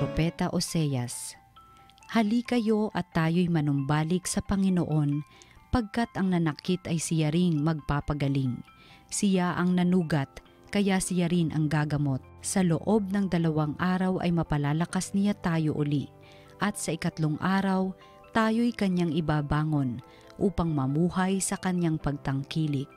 Propeta Oseas. Hali kayo at tayo'y manumbalik sa Panginoon, pagkat ang nanakit ay siya ring magpapagaling. Siya ang nanugat, kaya siya rin ang gagamot. Sa loob ng 2 araw ay mapalalakas niya tayo uli, at sa 3 araw, tayo'y kanyang ibabangon, upang mamuhay sa kanyang pagtangkilik.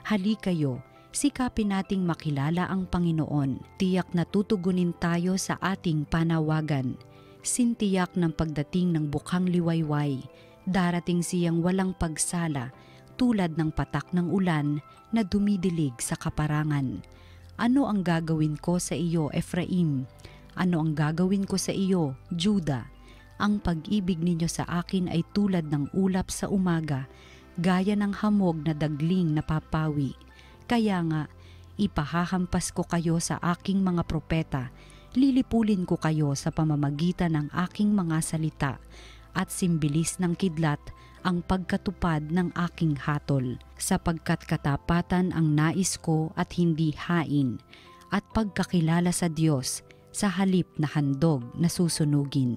Hali kayo, sikapin nating makilala ang Panginoon. Tiyak na tutugunin tayo sa ating panawagan. Sintiyak ng pagdating ng bukhang liwayway, darating siyang walang pagsala, tulad ng patak ng ulan na dumidilig sa kaparangan. Ano ang gagawin ko sa iyo, Ephraim? Ano ang gagawin ko sa iyo, Juda? Ang pag-ibig ninyo sa akin ay tulad ng ulap sa umaga, gaya ng hamog na dagling na papawi. Kaya nga, ipahahampas ko kayo sa aking mga propeta, lilipulin ko kayo sa pamamagitan ng aking mga salita, at simbilis ng kidlat ang pagkatupad ng aking hatol, sapagkat katapatan ang nais ko at hindi hain, at pagkakilala sa Diyos sa halip na handog na susunugin.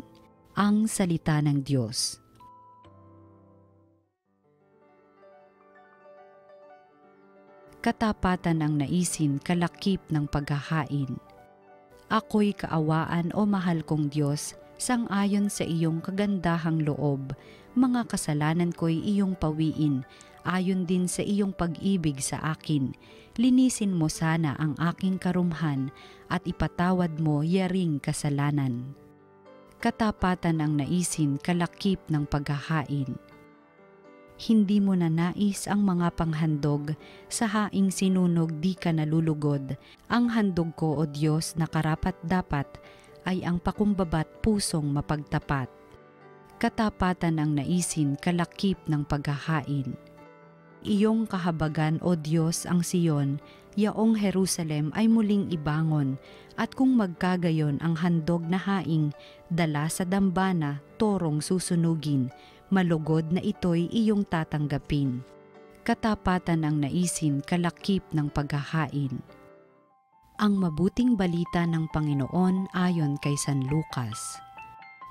Ang salita ng Diyos. Katapatan ang naisin kalakip ng paghahain. Ako'y kaawaan o mahal kong Diyos, sang-ayon sa iyong kagandahang loob. Mga kasalanan ko'y iyong pawiin, ayon din sa iyong pag-ibig sa akin. Linisin mo sana ang aking karumhan, at ipatawad mo yaring kasalanan. Katapatan ang naisin kalakip ng paghahain. Hindi mo na nais ang mga panghandog, sa haing sinunog di ka nalulugod. Ang handog ko, O Diyos, na karapat-dapat, ay ang pakumbabat pusong mapagtapat. Katapatan ang naisin kalakip ng paghahain. Iyong kahabagan, O Diyos, ang Siyon, yaong Jerusalem ay muling ibangon, at kung magkagayon ang handog na haing, dala sa dambana, torong susunugin, malugod na ito'y iyong tatanggapin. Katapatan ang naisin kalakip ng paghahain. Ang mabuting balita ng Panginoon ayon kay San Lucas.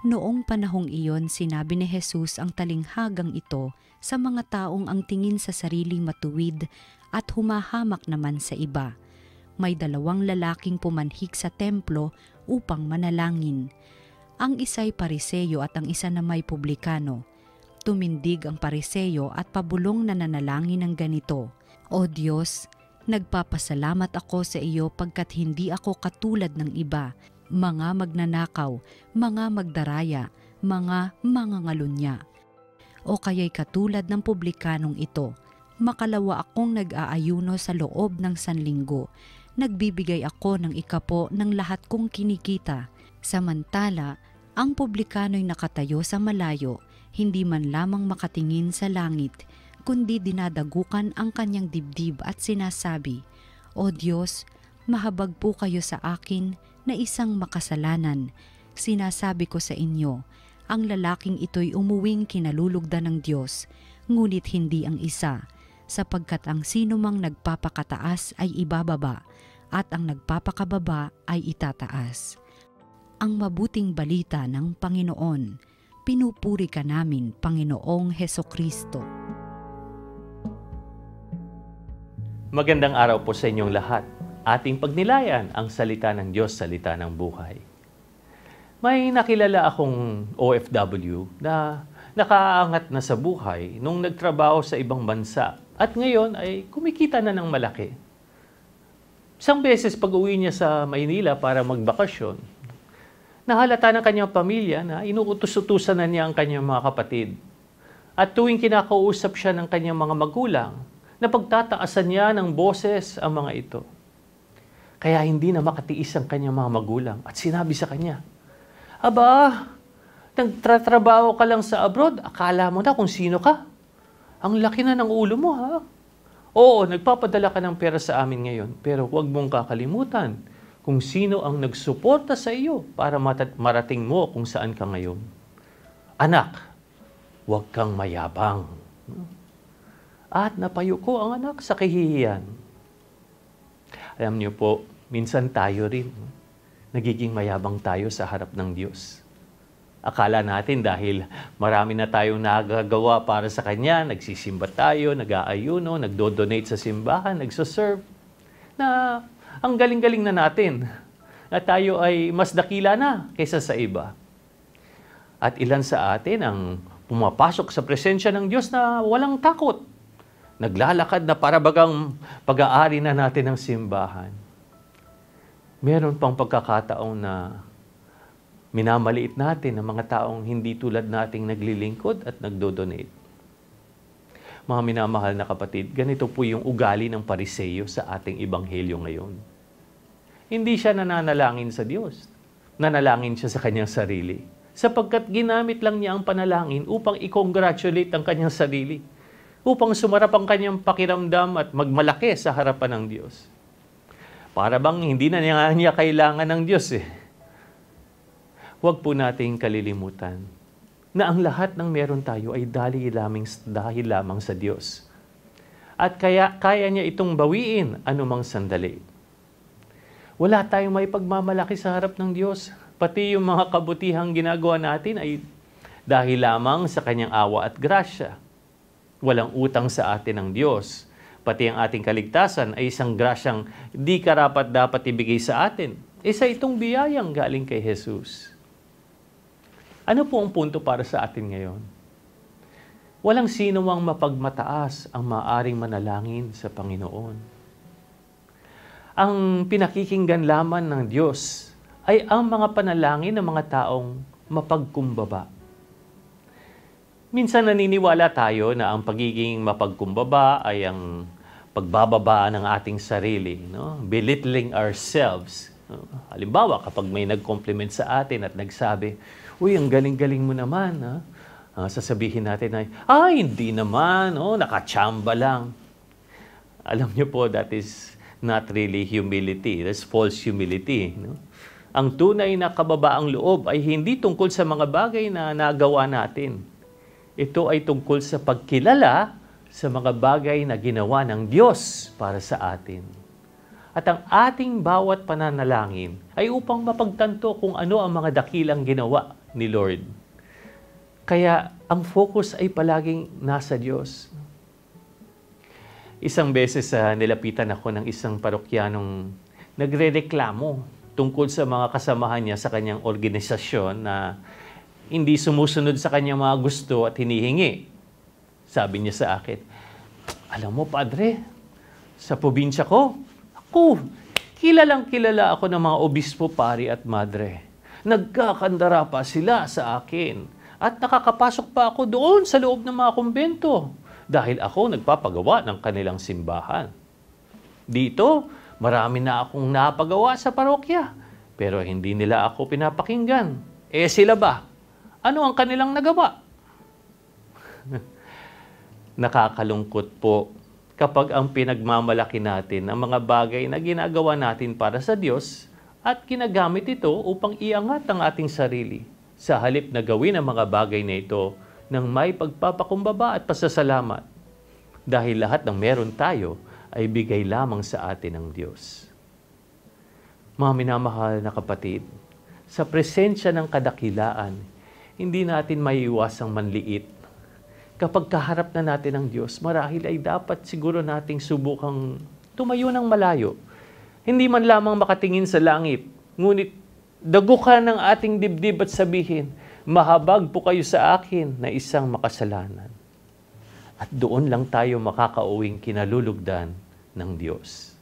Noong panahong iyon, sinabi ni Jesus ang talinghagang ito sa mga taong ang tingin sa sariling matuwid at humahamak naman sa iba. May 2 lalaking pumanhik sa templo upang manalangin. Ang isa'y Pariseyo at ang isa na may publikano. Tumindig ang Pariseyo at pabulong na nanalangin ng ganito, O Diyos, nagpapasalamat ako sa iyo pagkat hindi ako katulad ng iba, mga magnanakaw, mga magdaraya, mga mangangalunya. O kaya'y katulad ng publikanong ito, makalawa akong nag-aayuno sa loob ng 1 linggo, nagbibigay ako ng 10 ng lahat kong kinikita. Samantala, ang publikano'y nakatayo sa malayo, hindi man lamang makatingin sa langit, kundi dinadagukan ang kanyang dibdib at sinasabi, O Diyos, mahabag po kayo sa akin na isang makasalanan. Sinasabi ko sa inyo, ang lalaking ito'y umuwing kinalulugdan ng Diyos, ngunit hindi ang isa, sapagkat ang sinumang nagpapakataas ay ibababa, at ang nagpapakababa ay itataas. Ang mabuting balita ng Panginoon. Pinupuri ka namin, Panginoong Hesukristo. Magandang araw po sa inyong lahat. Ating pagnilayan ang salita ng Diyos, salita ng buhay. May nakilala akong OFW na nakaangat na sa buhay nung nagtrabaho sa ibang bansa at ngayon ay kumikita na ng malaki. Isang beses pag-uwi niya sa Maynila para magbakasyon, nahalata ng kanyang pamilya na inuutos-utusan na niya ang kanyang mga kapatid. At tuwing kinakausap siya ng kanyang mga magulang, napagtataasan niya ng boses ang mga ito. Kaya hindi na makatiis ang kanyang mga magulang at sinabi sa kanya, Aba, nagtatrabaho ka lang sa abroad, akala mo na kung sino ka. Ang laki na ng ulo mo, ha? Oo, nagpapadala ka ng pera sa amin ngayon, pero huwag mong kakalimutan kung sino ang nagsuporta sa iyo para marating mo kung saan ka ngayon. Anak, huwag kang mayabang. At napayuko ang anak sa kahihiyan. Alam niyo po, minsan tayo rin, nagiging mayabang tayo sa harap ng Diyos. Akala natin dahil marami na tayong nagagawa para sa Kanya, nagsisimba tayo, nag-aayuno, nagdo-donate sa simbahan, nagsoserve, na ang galing-galing na natin, na tayo ay mas dakila na kaysa sa iba. At ilan sa atin ang pumapasok sa presensya ng Diyos na walang takot. Naglalakad na parabagang pag-aari na natin ng simbahan. Meron pang pagkakataong na minamaliit natin ang mga taong hindi tulad nating naglilingkod at nagdo-donate. Mga minamahal na kapatid, ganito po yung ugali ng Pariseyo sa ating ebanghelyo ngayon. Hindi siya nananalangin sa Diyos. Nanalangin siya sa kanyang sarili. Sapagkat ginamit lang niya ang panalangin upang i-congratulate ang kanyang sarili. Upang sumarap ang kanyang pakiramdam at magmalaki sa harapan ng Diyos. Para bang hindi na niya kailangan ng Diyos Huwag po nating kalilimutan na ang lahat ng meron tayo ay dahil lamang sa Diyos. At kaya niya itong bawiin anumang sandali. Wala tayong may pagmamalaki sa harap ng Diyos. Pati yung mga kabutihang ginagawa natin ay dahil lamang sa kanyang awa at grasya. Walang utang sa atin ng Diyos. Pati ang ating kaligtasan ay isang grasyang di karapat-dapat ibigay sa atin. Isa itong biyayang galing kay Jesus. Ano po ang punto para sa atin ngayon? Walang sino mang mapagmataas ang maaring manalangin sa Panginoon. Ang pinakikinggan lamang ng Diyos ay ang mga panalangin ng mga taong mapagkumbaba. Minsan naniniwala tayo na ang pagiging mapagkumbaba ay ang pagbababa ng ating sarili, no? Belittling ourselves. Halimbawa, kapag may nag-compliment sa atin at nagsabi, "Uy, ang galing-galing mo naman." Sasabihin natin ay, hindi naman, nakachamba lang. Alam niyo po, that is not really humility. That's false humility. No? Ang tunay na kababaang loob ay hindi tungkol sa mga bagay na nagawa natin. Ito ay tungkol sa pagkilala sa mga bagay na ginawa ng Diyos para sa atin. At ang ating bawat pananalangin ay upang mapagtanto kung ano ang mga dakilang ginawa ni Lord. Kaya ang focus ay palaging nasa Diyos. Isang beses nilapitan ako ng isang parokyanong nagrereklamo tungkol sa mga kasamahan niya sa kanyang organisasyon na hindi sumusunod sa kanyang mga gusto at hinihingi. Sabi niya sa akin, "Alam mo, Padre, sa probinsya ko, kilalang kilala ako ng mga obispo, pari at madre. Nagkakandara pa sila sa akin at nakakapasok pa ako doon sa loob ng mga kumbento dahil ako nagpapagawa ng kanilang simbahan. Dito, marami na akong napagawa sa parokya pero hindi nila ako pinapakinggan. Sila ba? Ano ang kanilang nagawa?" Nakakalungkot po kapag ang pinagmamalaki natin ang mga bagay na ginagawa natin para sa Diyos at ginagamit ito upang iangat ang ating sarili sa halip na gawin ang mga bagay na ito ng may pagpapakumbaba at pasasalamat dahil lahat ng meron tayo ay bigay lamang sa atin ng Diyos. Mga minamahal na kapatid, sa presensya ng kadakilaan, hindi natin maiiwasang manliit. Kapag kaharap na natin ang Diyos, marahil ay dapat siguro nating subukang tumayo ng malayo. Hindi man lamang makatingin sa langit, ngunit dagukan ng ating dibdib at sabihin, "Mahabag po kayo sa akin na isang makasalanan." At doon lang tayo makakauwing kinalulugdan ng Diyos.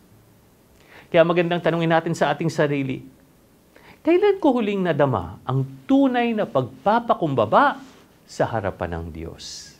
Kaya magandang tanungin natin sa ating sarili, kailan ko huling nadama ang tunay na pagpapakumbaba sa harapan ng Diyos?